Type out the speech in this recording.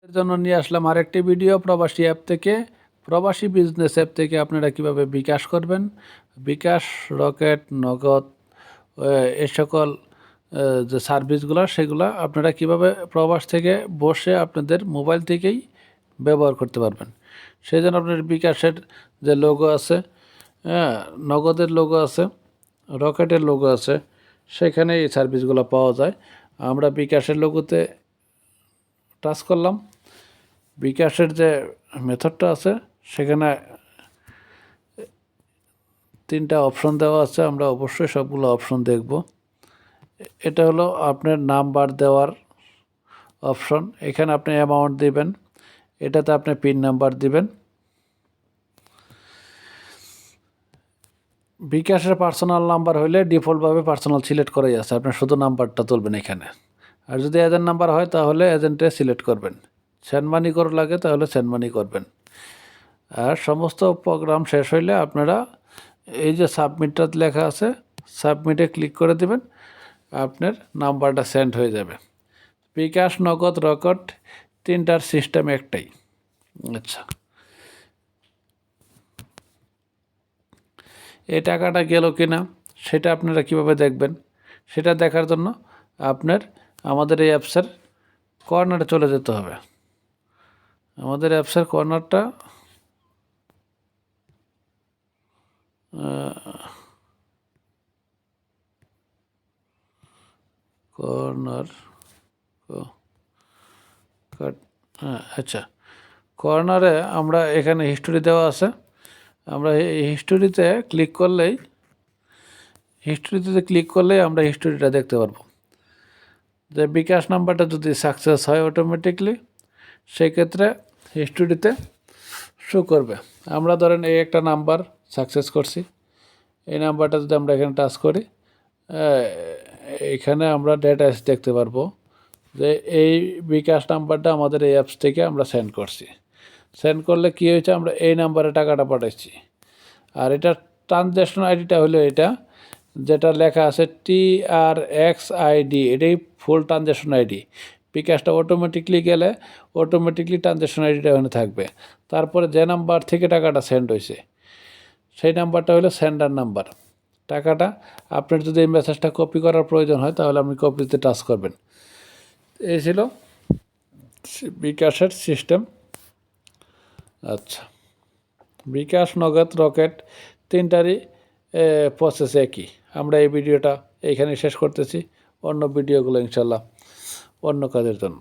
এর জন্য নিয়ে আসলাম আরেকটি ভিডিও প্রবাসী অ্যাপ থেকে। প্রবাসী বিজনেস অ্যাপ থেকে আপনারা কিভাবে বিকাশ করবেন, বিকাশ, রকেট, নগদ এই সকল যে সার্ভিসগুলো সেগুলো আপনারা কিভাবে প্রবাস থেকে বসে আপনাদের মোবাইল থেকেই ব্যবহার করতে পারবেন। সেই জন্য আপনার বিকাশের যে লোগো আছে, নগদের লোগো আছে, রকেটের লোগো আছে, সেখানে এই সার্ভিসগুলো পাওয়া যায়। আমরা বিকাশের লোগোতে টাচ করলাম। বিকাশের যে মেথডটা আছে সেখানে 3টা অপশন দেওয়া আছে। আমরা অবশ্যই সবগুলো অপশন দেখব। এটা হলো আপনার নাম্বার দেওয়ার অপশন। এখানে আপনি অ্যামাউন্ট দিবেন, এটাতে আপনি পিন নাম্বার দিবেন। বিকাশের পার্সোনাল নাম্বার হইলে ডিফল্টভাবে পার্সোনাল সিলেক্ট করাই আছে, আপনি শুধু নাম্বারটা তুলবেন এখানে। আর যদি এজেন্ট নাম্বার হয় তাহলে এজেন্টে সিলেক্ট করবেন। সেন্ড মানি করে লাগে তাহলে সেন্ড মানি করবেন। আর সমস্ত প্রোগ্রাম শেষ হইলে আপনারা এই যে সাবমিটটা লেখা আছে, সাবমিটে ক্লিক করে দেবেন, আপনার নাম্বারটা সেন্ড হয়ে যাবে। বিকাশ, নগদ, রকেট 3টার সিস্টেম একটাই। আচ্ছা, এই টাকাটা গেল কিনা সেটা আপনারা কিভাবে দেখবেন, সেটা দেখার জন্য আপনার আমাদের এই অ্যাপসের কর্নারে চলে যেতে হবে। আমাদের অ্যাপসের কর্নারটা কর্নার আচ্ছা, কর্নারে আমরা এখানে হিস্টোরি দেওয়া আছে। আমরা এই হিস্টোরিতে ক্লিক করলেই আমরা হিস্টোরিটা দেখতে পারবো। যে বিকাশ নাম্বারটা যদি সাকসেস হয় অটোমেটিকলি, সেক্ষেত্রে হিস্টোরিতে শো করবে। আমরা ধরেন এই একটা নাম্বার সাকসেস করছি, এই নাম্বারটা যদি আমরা এখানে টাচ করি, এখানে আমরা ডেটা দেখতে পারবো যে এই বিকাশ নাম্বারটা আমাদের এই অ্যাপস থেকে আমরা সেন্ড করছি। সেন্ড করলে কী হয়েছে, আমরা এই নাম্বারে টাকাটা পাঠাচ্ছি। আর এটা ট্রানজ্যাকশন আইডিটা হলো এটা যেটা লেখা আছে TRXID, এটাই ফুল ট্রানজ্যাকশন আইডি। বিকাশটা অটোমেটিকলি গেলে অটোমেটিকলি ট্রানজ্যাকশন আইডিটা ওখানে থাকবে। তারপরে যে নাম্বার থেকে টাকাটা সেন্ড হয়েছে সেই নাম্বারটা হলো সেন্ডার নাম্বার। টাকাটা আপনার যদি এই মেসেজটা কপি করার প্রয়োজন হয় তাহলে আপনি কপিতে টাচ করবেন। এই ছিল বিকাশের সিস্টেম। আচ্ছা, বিকাশ, নগদ, রকেট 3টারই প্রসেস একই। আমরা এই ভিডিওটা এইখানে শেষ করতেছি। অন্য ভিডিওগুলো ইনশাল্লাহ অন্য কাজের জন্য।